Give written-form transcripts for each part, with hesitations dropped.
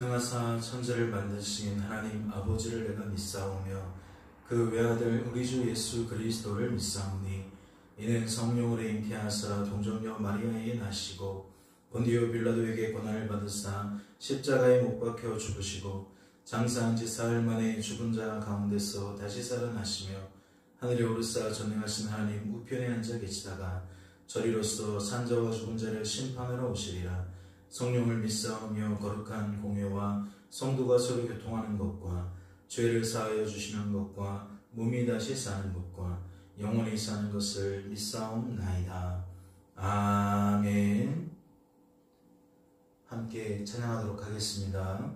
전능하사 천지를 만드신 하나님 아버지를 내가 믿사오며 그 외아들 우리 주 예수 그리스도를 믿사오니 이는 성령으로 잉태하사 동정녀 마리아에게 나시고 본디오 빌라도에게 고난을 받으사 십자가에 못 박혀 죽으시고 장사한 지 사흘 만에 죽은 자 가운데서 다시 살아나시며 하늘에 오르사 전능하신 하나님 우편에 앉아 계시다가 저리로서 산자와 죽은 자를 심판하러 오시리라. 성령을 믿사오며 거룩한 공회와 성도가 서로 교통하는 것과 죄를 사하여 주시는 것과 몸이 다시 사는 것과 영원히 사는 것을 믿사옵나이다. 아멘. 함께 찬양하도록 하겠습니다.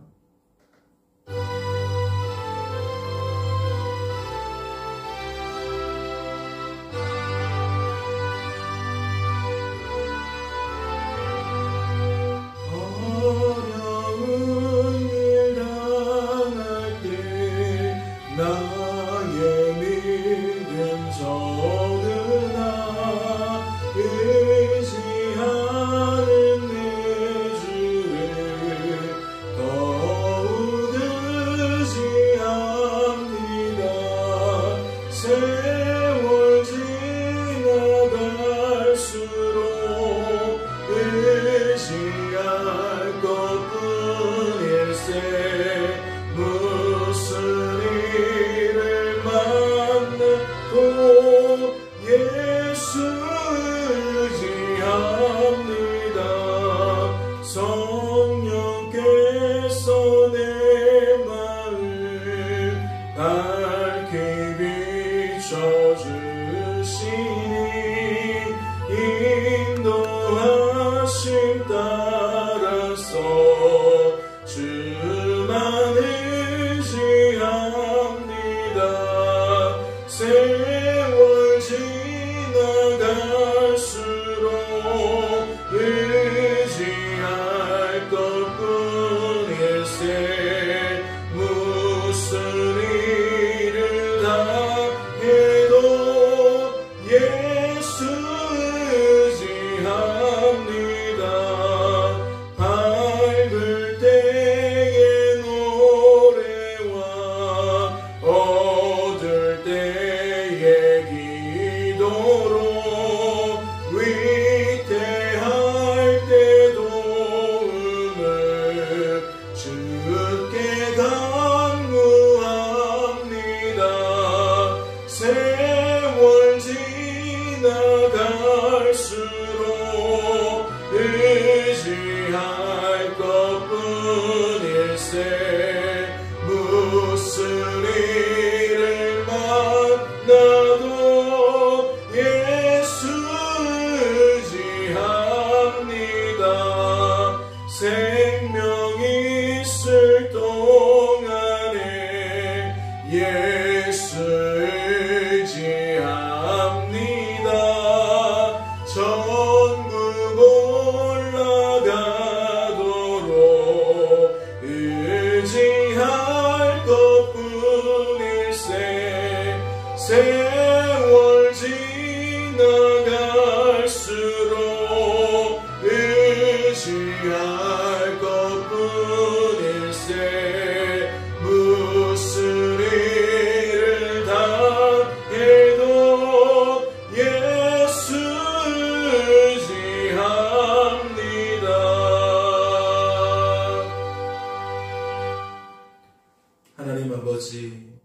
하나님 아버지,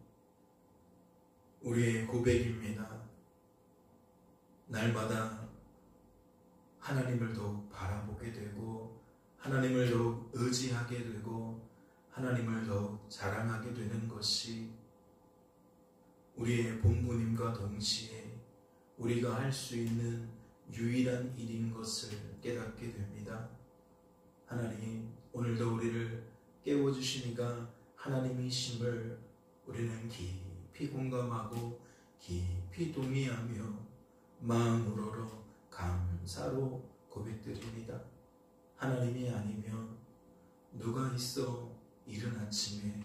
우리의 고백입니다. 날마다 하나님을 더욱 바라보게 되고 하나님을 더욱 의지하게 되고 하나님을 더욱 자랑하게 되는 것이 우리의 본분임과 동시에 우리가 할 수 있는 유일한 일인 것을 깨닫게 됩니다. 하나님, 오늘도 우리를 깨워주시니까 하나님이심을 우리는 깊이 공감하고 깊이 동의하며 마음으로 감사로 고백드립니다. 하나님이 아니면 누가 있어 이른 아침에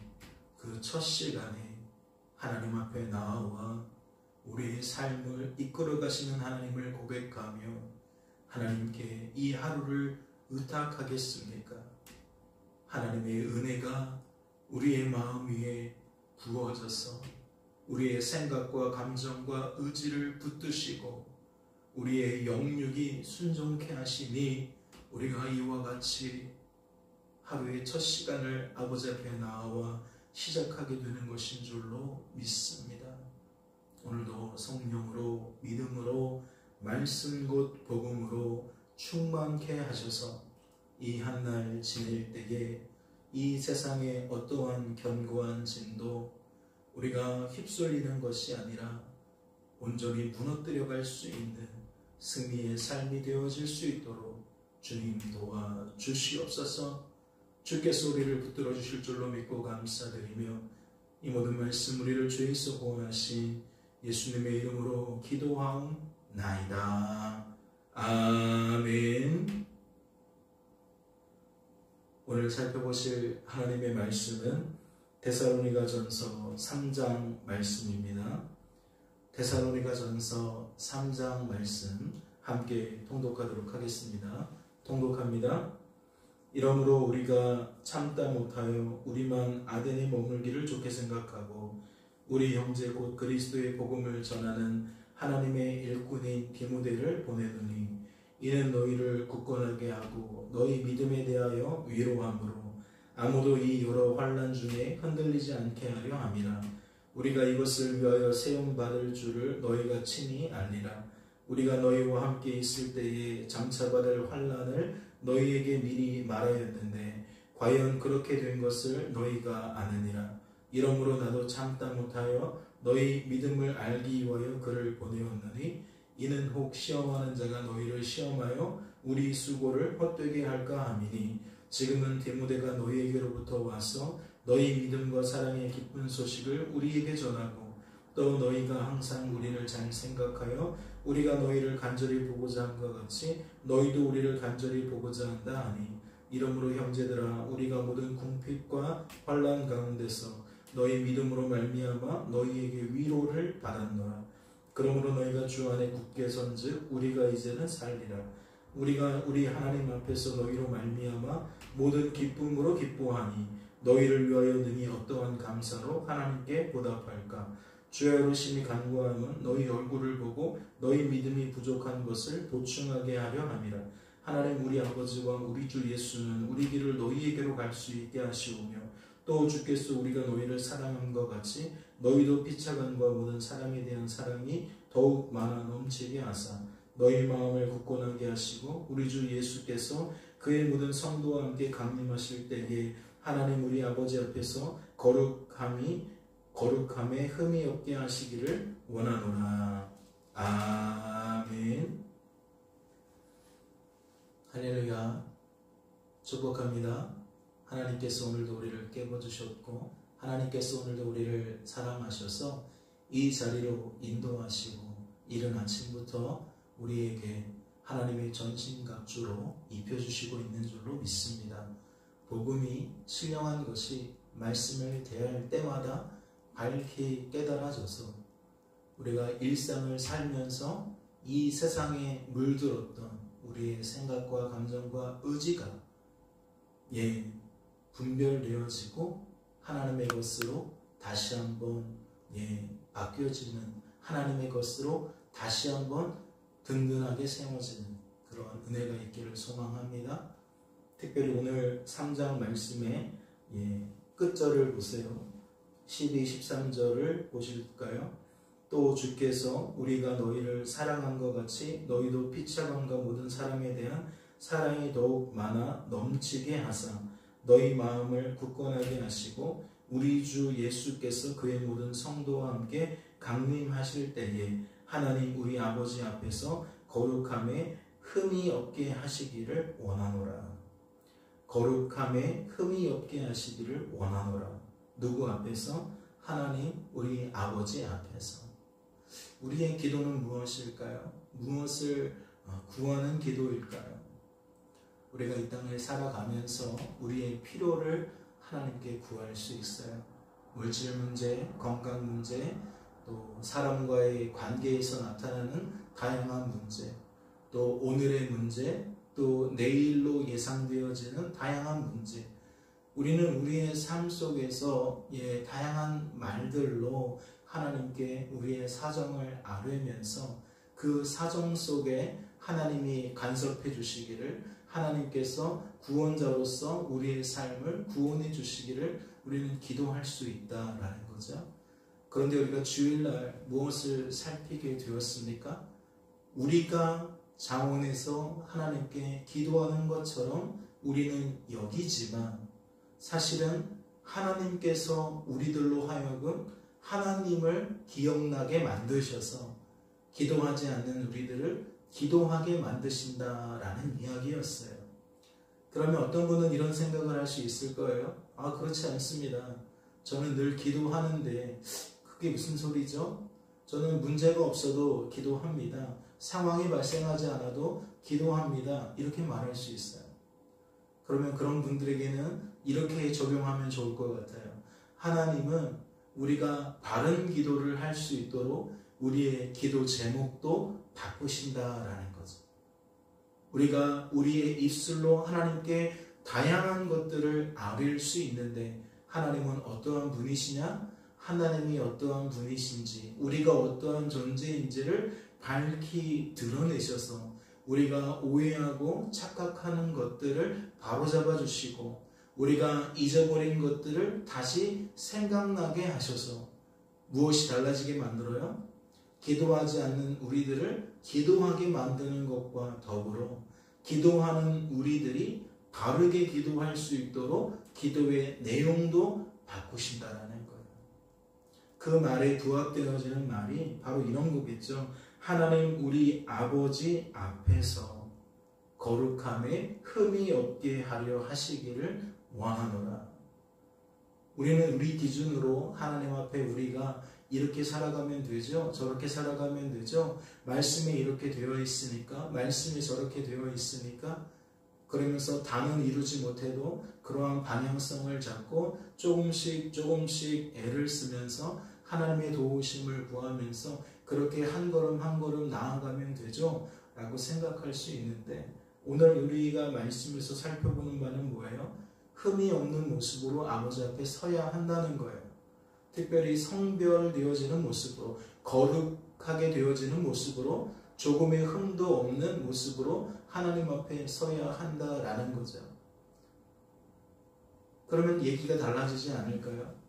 그 첫 시간에 하나님 앞에 나와 우리의 삶을 이끌어 가시는 하나님을 고백하며 하나님께 이 하루를 의탁하겠습니까? 하나님의 은혜가 우리의 마음 위에 부어져서 우리의 생각과 감정과 의지를 붙드시고 우리의 영육이 순종케 하시니 우리가 이와 같이 하루의 첫 시간을 아버지 앞에 나와 시작하게 되는 것인 줄로 믿습니다. 오늘도 성령으로 믿음으로 말씀 곧 복음으로 충만케 하셔서 이 한날 지낼 때에 이 세상의 어떠한 견고한 진도 우리가 휩쓸리는 것이 아니라 온전히 무너뜨려 갈 수 있는 승리의 삶이 되어질 수 있도록 주님 도와 주시옵소서. 주께서 우리를 붙들어 주실 줄로 믿고 감사드리며 이 모든 말씀 우리를 주에서 구원하신 예수님의 이름으로 기도하옵나이다. 아멘. 오늘 살펴보실 하나님의 말씀은 데살로니가전서 3장 말씀입니다. 데살로니가전서 3장 말씀 함께 통독하도록 하겠습니다. 통독합니다. 이러므로 우리가 참다 못하여 우리만 아덴에 머물기를 좋게 생각하고 우리 형제 곧 그리스도의 복음을 전하는 하나님의 일꾼인 디모데를 보내노니 이는 너희를 굳건하게 하고 너희 믿음에 대하여 위로함으로 아무도 이 여러 환난 중에 흔들리지 않게 하려 함이라. 우리가 이것을 위하여 세움받을 줄을 너희가 친히 알리라. 우리가 너희와 함께 있을 때에 장차받을 환난을 너희에게 미리 말하였는데 과연 그렇게 된 것을 너희가 아느니라. 이러므로 나도 참다 못하여 너희 믿음을 알기 위하여 그를 보내었느니 이는 혹 시험하는 자가 너희를 시험하여 우리 수고를 헛되게 할까 함이니 지금은 디모데가 너희에게로부터 와서 너희 믿음과 사랑의 기쁜 소식을 우리에게 전하고 또 너희가 항상 우리를 잘 생각하여 우리가 너희를 간절히 보고자 함과 같이 너희도 우리를 간절히 보고자 한다 하니 이러므로 형제들아 우리가 모든 궁핍과 환난 가운데서 너희 믿음으로 말미암아 너희에게 위로를 받았노라. 그러므로 너희가 주 안에 굳게 선즉 우리가 이제는 살리라. 우리가 우리 하나님 앞에서 너희로 말미암아 모든 기쁨으로 기뻐하니 너희를 위하여 능히 어떠한 감사로 하나님께 보답할까. 주의 어르심이 간구함은 너희 얼굴을 보고 너희 믿음이 부족한 것을 보충하게 하려 함이라. 하나님 우리 아버지와 우리 주 예수는 우리 길을 너희에게로 갈 수 있게 하시오며 또 주께서 우리가 너희를 사랑함과 같이 너희도 피차간과 모든 사람에 대한 사랑이 더욱 많아 넘치게 하사 너희 마음을 굳건하게 하시고 우리 주 예수께서 그의 모든 성도와 함께 강림하실 때에 하나님 우리 아버지 앞에서 거룩함에 흠이 없게 하시기를 원하노라. 아멘. 할렐루야. 축복합니다. 하나님께서 오늘도 우리를 깨워주셨고 하나님께서 오늘도 우리를 사랑하셔서 이 자리로 인도하시고 이른 아침부터 우리에게 하나님의 전신갑주로 입혀주시고 있는 줄로 믿습니다. 복음이 신령한 것이 말씀을 대할 때마다 밝히 깨달아져서 우리가 일상을 살면서 이 세상에 물들었던 우리의 생각과 감정과 의지가 분별되어지고 하나님의 것으로 다시 한번 바뀌어지는 하나님의 것으로 다시 한번 든든하게 세워지는 그런 은혜가 있기를 소망합니다. 특별히 오늘 3장 말씀의 끝절을 보세요. 12, 13절을 보실까요? 또 주께서 우리가 너희를 사랑한 것 같이 너희도 피차감과 모든 사람에 대한 사랑이 더욱 많아 넘치게 하사 너희 마음을 굳건하게 하시고 우리 주 예수께서 그의 모든 성도와 함께 강림하실 때에 하나님 우리 아버지 앞에서 거룩함에 흠이 없게 하시기를 원하노라. 거룩함에 흠이 없게 하시기를 원하노라. 누구 앞에서? 하나님 우리 아버지 앞에서. 우리의 기도는 무엇일까요? 무엇을 구하는 기도일까요? 우리가 이 땅을 살아가면서 우리의 필요를 하나님께 구할 수 있어요. 물질 문제, 건강 문제, 또 사람과의 관계에서 나타나는 다양한 문제, 또 오늘의 문제, 또 내일로 예상되어지는 다양한 문제, 우리는 우리의 삶 속에서 다양한 말들로 하나님께 우리의 사정을 아뢰면서 그 사정 속에 하나님이 간섭해 주시기를, 하나님께서 구원자로서 우리의 삶을 구원해 주시기를 우리는 기도할 수 있다라는 거죠. 그런데 우리가 주일날 무엇을 살피게 되었습니까? 우리가 자원해서 하나님께 기도하는 것처럼 우리는 여기지만 사실은 하나님께서 우리들로 하여금 하나님을 기억나게 만드셔서 기도하지 않는 우리들을 기도하게 만드신다라는 이야기였어요. 그러면 어떤 분은 이런 생각을 할 수 있을 거예요. 그렇지 않습니다. 저는 늘 기도하는데 그게 무슨 소리죠? 저는 문제가 없어도 기도합니다. 상황이 발생하지 않아도 기도합니다. 이렇게 말할 수 있어요. 그러면 그런 분들에게는 이렇게 적용하면 좋을 것 같아요. 하나님은 우리가 바른 기도를 할 수 있도록 우리의 기도 제목도 바꾸신다라는 거죠. 우리가 우리의 입술로 하나님께 다양한 것들을 아뢰일 수 있는데 하나님은 어떠한 분이시냐? 하나님이 어떠한 분이신지, 우리가 어떠한 존재인지를 밝히 드러내셔서 우리가 오해하고 착각하는 것들을 바로잡아 주시고 우리가 잊어버린 것들을 다시 생각나게 하셔서 무엇이 달라지게 만들어요? 기도하지 않는 우리들을 기도하게 만드는 것과 더불어 기도하는 우리들이 바르게 기도할 수 있도록 기도의 내용도 바꾸신다라는 거예요. 그 말에 부합되어지는 말이 바로 이런 거겠죠. 하나님 우리 아버지 앞에서 거룩함에 흠이 없게 하려 하시기를 원하노라. 우리는 우리 기준으로 하나님 앞에 우리가 이렇게 살아가면 되죠. 저렇게 살아가면 되죠. 말씀에 이렇게 되어 있으니까, 말씀이 저렇게 되어 있으니까, 그러면서 다는 이루지 못해도 그러한 방향성을 잡고 조금씩 애를 쓰면서 하나님의 도우심을 구하면서 그렇게 한 걸음 한 걸음 나아가면 되죠 라고 생각할 수 있는데, 오늘 우리가 말씀에서 살펴보는 바는 뭐예요? 흠이 없는 모습으로 아버지 앞에 서야 한다는 거예요. 특별히 성별되어지는 모습으로, 거룩하게 되어지는 모습으로, 조금의 흠도 없는 모습으로 하나님 앞에 서야 한다라는 거죠. 그러면 얘기가 달라지지 않을까요?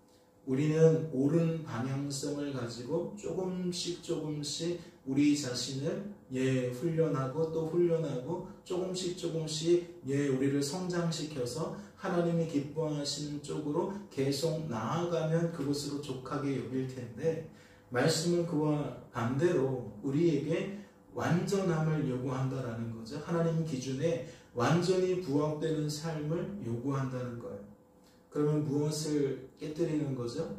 우리는 옳은 방향성을 가지고 조금씩 우리 자신을 훈련하고 또 훈련하고 조금씩 우리를 성장시켜서 하나님이 기뻐하시는 쪽으로 계속 나아가면 그것으로 족하게 여길 텐데, 말씀은 그와 반대로 우리에게 완전함을 요구한다라는 거죠. 하나님 기준에 완전히 부합되는 삶을 요구한다는 거예요. 그러면 무엇을 깨뜨리는 거죠?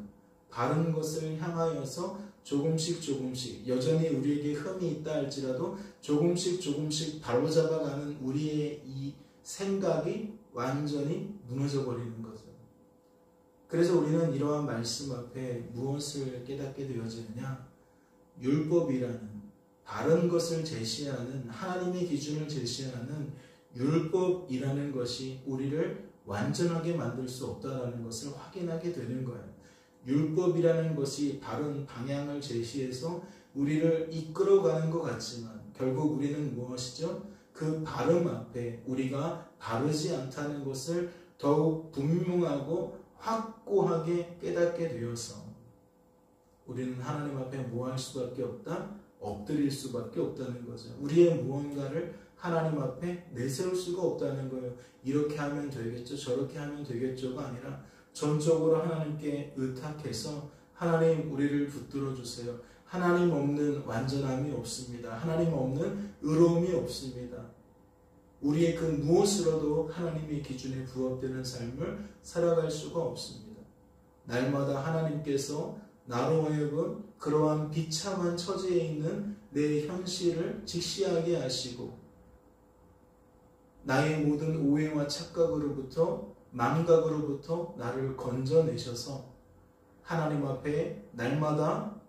바른 것을 향하여서 조금씩 여전히 우리에게 흠이 있다 할지라도 조금씩 바로잡아가는 우리의 이 생각이 완전히 무너져 버리는 거죠. 그래서 우리는 이러한 말씀 앞에 무엇을 깨닫게 되어지느냐? 율법이라는 바른 것을 제시하는, 하나님의 기준을 제시하는 율법이라는 것이 우리를 완전하게 만들 수 없다라는 것을 확인하게 되는 거예요. 율법이라는 것이 바른 방향을 제시해서 우리를 이끌어가는 것 같지만 결국 우리는 무엇이죠? 그 바름 앞에 우리가 바르지 않다는 것을 더욱 분명하고 확고하게 깨닫게 되어서 우리는 하나님 앞에 뭐 할 수밖에 없다? 엎드릴 수밖에 없다는 거죠. 우리의 무언가를 하나님 앞에 내세울 수가 없다는 거예요. 이렇게 하면 되겠죠, 저렇게 하면 되겠죠가 아니라 전적으로 하나님께 의탁해서 하나님 우리를 붙들어 주세요. 하나님 없는 완전함이 없습니다. 하나님 없는 의로움이 없습니다. 우리의 그 무엇으로도 하나님의 기준에 부합되는 삶을 살아갈 수가 없습니다. 날마다 하나님께서 나로 하여금 그러한 비참한 처지에 있는 내 현실을 직시하게 하시고 나의 모든 오해와 착각으로부터, 망각으로부터 나를 건져내셔서 하나님 앞에 날마다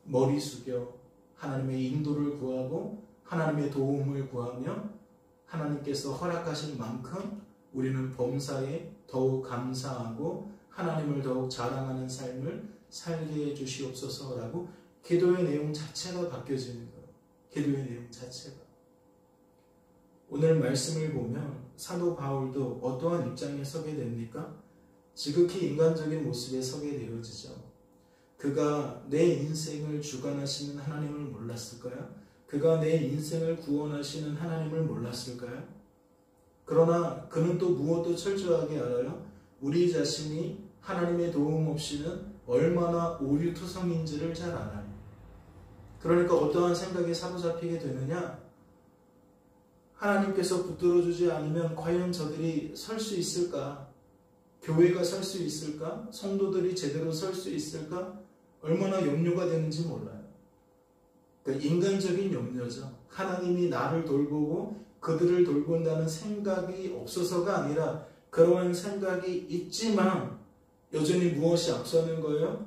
머리 숙여 하나님의 인도를 구하고 하나님의 도움을 구하며 하나님께서 허락하신 만큼 우리는 범사에 더욱 감사하고 하나님을 더욱 자랑하는 삶을 살게 해주시옵소서라고 기도의 내용 자체가 바뀌어지는 거예요. 기도의 내용 자체가. 오늘 말씀을 보면 사도 바울도 어떠한 입장에 서게 됩니까? 지극히 인간적인 모습에 서게 되어지죠. 그가 내 인생을 주관하시는 하나님을 몰랐을까요? 그가 내 인생을 구원하시는 하나님을 몰랐을까요? 그러나 그는 또 무엇도 철저하게 알아요? 우리 자신이 하나님의 도움 없이는 얼마나 오류투성인지를 잘 알아요. 그러니까 어떠한 생각에 사로잡히게 되느냐? 하나님께서 붙들어주지 않으면 과연 저들이 설 수 있을까? 교회가 설 수 있을까? 성도들이 제대로 설 수 있을까? 얼마나 염려가 되는지 몰라요. 그러니까 인간적인 염려죠. 하나님이 나를 돌보고 그들을 돌본다는 생각이 없어서가 아니라 그러한 생각이 있지만 여전히 무엇이 앞서는 거예요?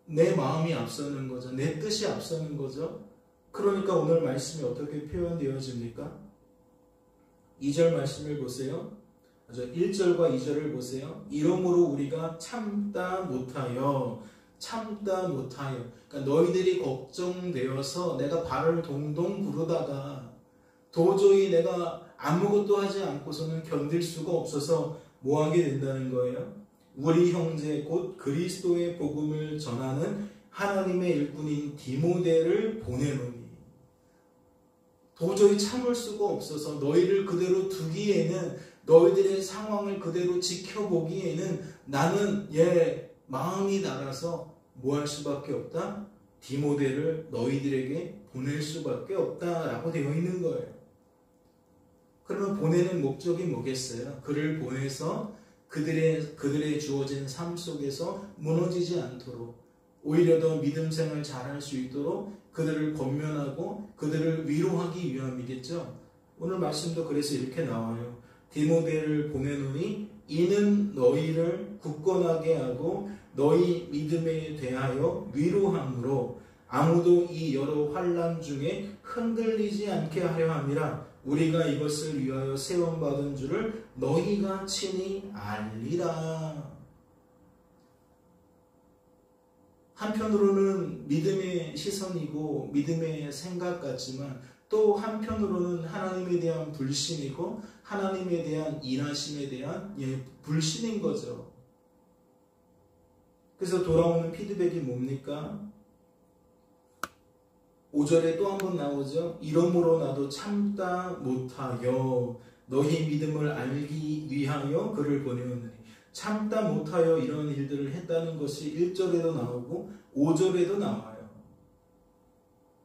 내 마음이 앞서는 거죠. 내 뜻이 앞서는 거죠. 그러니까 오늘 말씀이 어떻게 표현되어집니까? 2절 말씀을 보세요. 1절과 2절을 보세요. 이러므로 우리가 참다 못하여 그러니까 너희들이 걱정되어서 내가 발을 동동 구르다가 도저히 내가 아무것도 하지 않고서는 견딜 수가 없어서 뭐하게 된다는 거예요? 우리 형제 곧 그리스도의 복음을 전하는 하나님의 일꾼인 디모데를 보내노니 도저히 참을 수가 없어서 너희를 그대로 두기에는 너희들의 상황을 그대로 지켜보기에는 나는 마음이 달아서 뭐 할 수밖에 없다? 디모데를 너희들에게 보낼 수밖에 없다라고 되어 있는 거예요. 그러면 보내는 목적이 뭐겠어요? 그를 보내서 그들의 주어진 삶 속에서 무너지지 않도록 오히려 더 믿음 생활 잘할 수 있도록 그들을 권면하고 그들을 위로하기 위함이겠죠. 오늘 말씀도 그래서 이렇게 나와요. 디모데를 보내노니 이는 너희를 굳건하게 하고 너희 믿음에 대하여 위로함으로 아무도 이 여러 환난 중에 흔들리지 않게 하려 함이라. 우리가 이것을 위하여 세움받은 줄을 너희가 친히 알리라. 한편으로는 믿음의 시선이고 믿음의 생각 같지만 또 한편으로는 하나님에 대한 불신이고 하나님에 대한 일하심에 대한 불신인 거죠. 그래서 돌아오는 피드백이 뭡니까? 5절에 또 한 번 나오죠. 이러므로 나도 참다 못하여 너희 믿음을 알기 위하여 그를 보내었느니. 참다 못하여 이런 일들을 했다는 것이 1절에도 나오고 5절에도 나와요.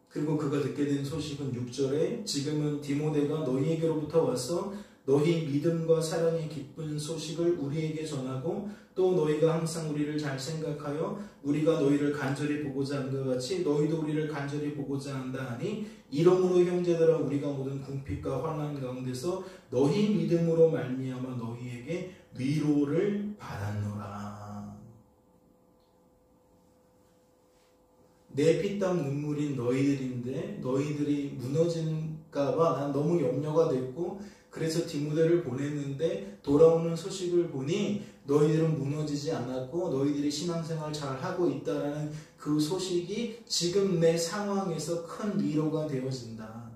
그리고 그가 듣게 된 소식은 6절에 지금은 디모데가 너희에게로부터 와서 너희 믿음과 사랑의 기쁜 소식을 우리에게 전하고 또 너희가 항상 우리를 잘 생각하여 우리가 너희를 간절히 보고자 하는 것 같이 너희도 우리를 간절히 보고자 한다 하니 이러므로 형제들아 우리가 모든 궁핍과 환난 가운데서 너희 믿음으로 말미암아 너희에게 위로를 받았노라. 내 피땀 눈물인 너희들인데 너희들이 무너질까봐 난 너무 염려가 됐고 그래서 디모데를 보냈는데 돌아오는 소식을 보니 너희들은 무너지지 않았고 너희들이 신앙생활 잘 하고 있다라는 그 소식이 지금 내 상황에서 큰 위로가 되어진다.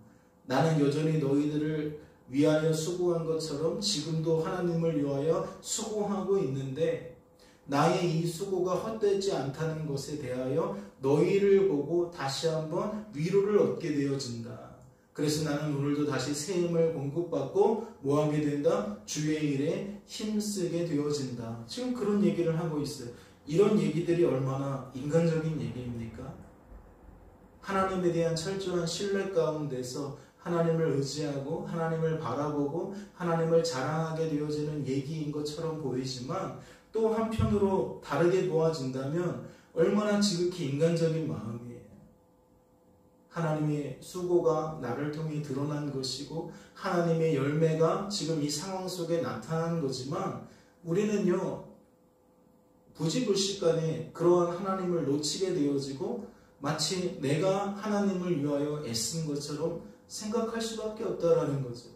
나는 여전히 너희들을 위하여 수고한 것처럼 지금도 하나님을 위하여 수고하고 있는데 나의 이 수고가 헛되지 않다는 것에 대하여 너희를 보고 다시 한번 위로를 얻게 되어진다. 그래서 나는 오늘도 다시 새 힘을 공급받고 뭐하게 된다? 주의 일에 힘쓰게 되어진다. 지금 그런 얘기를 하고 있어요. 이런 얘기들이 얼마나 인간적인 얘기입니까? 하나님에 대한 철저한 신뢰 가운데서 하나님을 의지하고 하나님을 바라보고 하나님을 자랑하게 되어지는 얘기인 것처럼 보이지만 또 한편으로 다르게 보아진다면 얼마나 지극히 인간적인 마음이에요. 하나님의 수고가 나를 통해 드러난 것이고 하나님의 열매가 지금 이 상황 속에 나타난 거지만 우리는요 부지불식간에 그러한 하나님을 놓치게 되어지고 마치 내가 하나님을 위하여 애쓴 것처럼 생각할 수밖에 없다라는 거죠.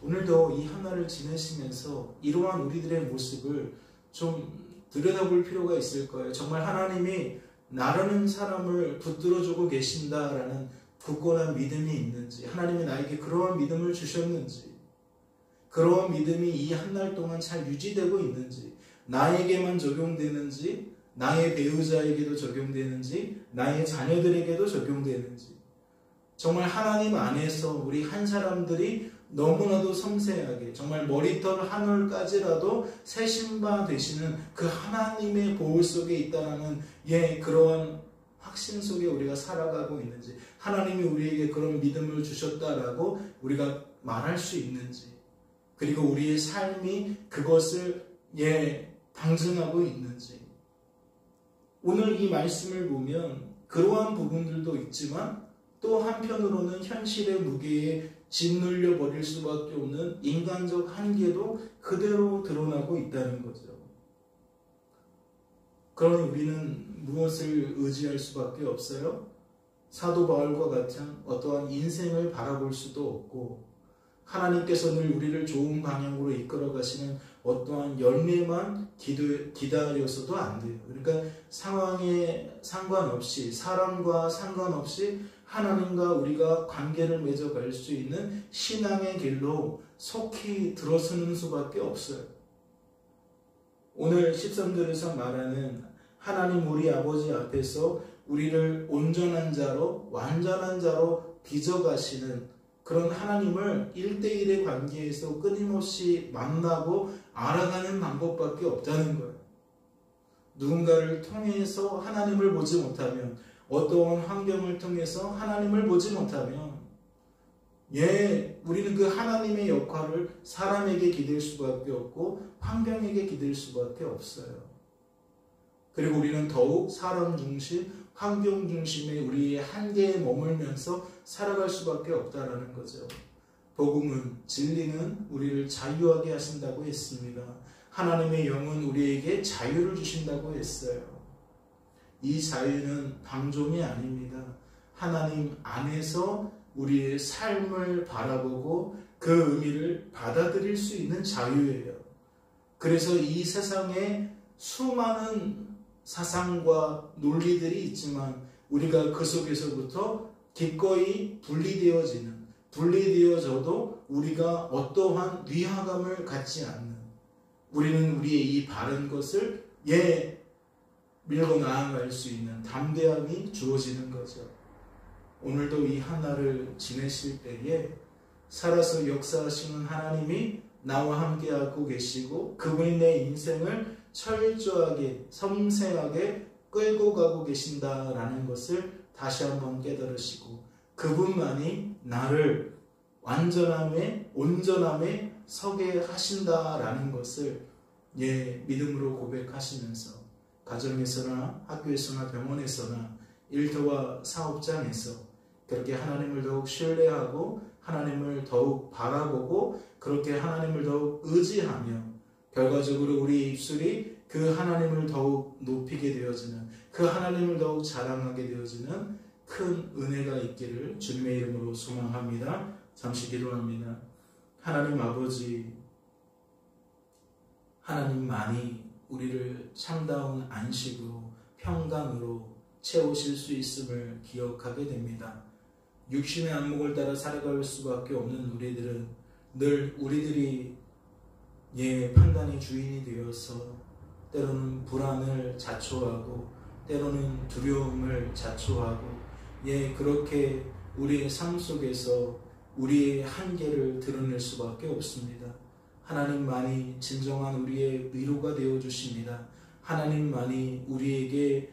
오늘도 이 한날을 지내시면서 이러한 우리들의 모습을 좀 들여다볼 필요가 있을 거예요. 정말 하나님이 나라는 사람을 붙들어주고 계신다라는 굳건한 믿음이 있는지, 하나님이 나에게 그러한 믿음을 주셨는지, 그러한 믿음이 이 한날 동안 잘 유지되고 있는지, 나에게만 적용되는지, 나의 배우자에게도 적용되는지, 나의 자녀들에게도 적용되는지, 정말 하나님 안에서 우리 한 사람들이 너무나도 섬세하게 정말 머리털 한 올까지라도 세심바 되시는 그 하나님의 보호 속에 있다는 그러한 확신 속에 우리가 살아가고 있는지, 하나님이 우리에게 그런 믿음을 주셨다라고 우리가 말할 수 있는지, 그리고 우리의 삶이 그것을 방증하고 있는지. 오늘 이 말씀을 보면 그러한 부분들도 있지만 또 한편으로는 현실의 무게에 짓눌려 버릴 수밖에 없는 인간적 한계도 그대로 드러나고 있다는 거죠. 그러니 우리는 무엇을 의지할 수밖에 없어요? 사도 바울과 같은 어떠한 인생을 바라볼 수도 없고, 하나님께서 늘 우리를 좋은 방향으로 이끌어 가시는 어떠한 열매만 기다려서도 안 돼요. 그러니까 상황에 상관없이, 사람과 상관없이 하나님과 우리가 관계를 맺어갈 수 있는 신앙의 길로 속히 들어서는 수밖에 없어요. 오늘 13절에서 말하는 하나님 우리 아버지 앞에서 우리를 온전한 자로, 완전한 자로 빚어가시는 그런 하나님을 1대1의 관계에서 끊임없이 만나고 알아가는 방법밖에 없다는 거예요. 누군가를 통해서 하나님을 보지 못하면, 어떠한 환경을 통해서 하나님을 보지 못하면 우리는 그 하나님의 역할을 사람에게 기댈 수밖에 없고 환경에게 기댈 수밖에 없어요. 그리고 우리는 더욱 사람 중심, 환경 중심의 우리의 한계에 머물면서 살아갈 수밖에 없다라는 거죠. 복음은, 진리는 우리를 자유하게 하신다고 했습니다. 하나님의 영은 우리에게 자유를 주신다고 했어요. 이 자유는 방종이 아닙니다. 하나님 안에서 우리의 삶을 바라보고 그 의미를 받아들일 수 있는 자유예요. 그래서 이 세상에 수많은 사상과 논리들이 있지만 우리가 그 속에서부터 기꺼이 분리되어져도 우리가 어떠한 위화감을 갖지 않는, 우리는 우리의 이 바른 것을 밀고 나아갈 수 있는 담대함이 주어지는 거죠. 오늘도 이 하나를 지내실 때에 살아서 역사하시는 하나님이 나와 함께하고 계시고 그분이 내 인생을 철저하게 섬세하게 끌고 가고 계신다라는 것을 다시 한번 깨달으시고, 그분만이 나를 완전함에 온전함에 서게 하신다라는 것을 믿음으로 고백하시면서 가정에서나 학교에서나 병원에서나 일터와 사업장에서 그렇게 하나님을 더욱 신뢰하고 하나님을 더욱 바라보고 그렇게 하나님을 더욱 의지하며 결과적으로 우리의 입술이 그 하나님을 더욱 높이게 되어지는, 그 하나님을 더욱 자랑하게 되어지는 큰 은혜가 있기를 주님의 이름으로 소망합니다. 잠시 기도합니다. 하나님 아버지, 하나님만이 우리를 참다운 안식으로 평강으로 채우실 수 있음을 기억하게 됩니다. 육신의 안목을 따라 살아갈 수밖에 없는 우리들은 늘 우리들이 판단의 주인이 되어서 때로는 불안을 자초하고 때로는 두려움을 자초하고 그렇게 우리의 삶 속에서 우리의 한계를 드러낼 수밖에 없습니다. 하나님만이 진정한 우리의 위로가 되어주십니다. 하나님만이 우리에게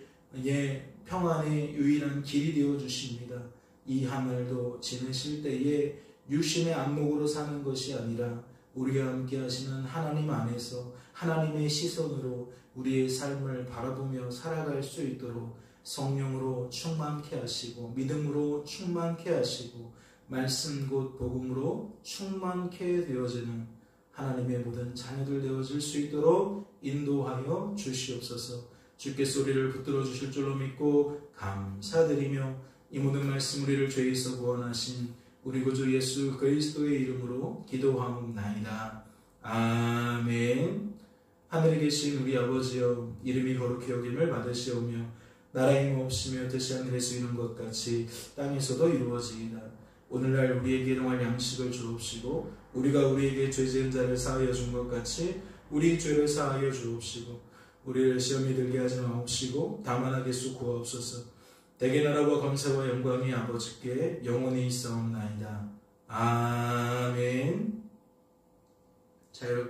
평안의 유일한 길이 되어주십니다. 이 하늘도 지내실 때에 육신의 안목으로 사는 것이 아니라 우리와 함께 하시는 하나님 안에서 하나님의 시선으로 우리의 삶을 바라보며 살아갈 수 있도록 성령으로 충만케 하시고 믿음으로 충만케 하시고 말씀 곧 복음으로 충만케 되어지는 하나님의 모든 자녀들 되어질 수 있도록 인도하여 주시옵소서. 주께서 우리를 붙들어 주실 줄로 믿고 감사드리며 이 모든 말씀 우리를 죄에서 구원하신 우리 구주 예수 그리스도의 이름으로 기도하옵나이다. 아멘. 하늘에 계신 우리 아버지여, 이름이 거룩히 여김을 받으시오며 나라의 없으며 뜻이 하늘에서 이룬 것 같이 땅에서도 이루어지이다. 오늘날 우리에게 일용할 양식을 주옵시고 우리가 우리에게 죄 지은 자를 사하여 준 것 같이 우리 죄를 사하여 주옵시고 우리를 시험에 들게 하지 마옵시고 다만 악에서 구하옵소서. 대개 나라와 검사와 영광이 아버지께 영원히 있사옵나이다. 아멘. 자, 여러분.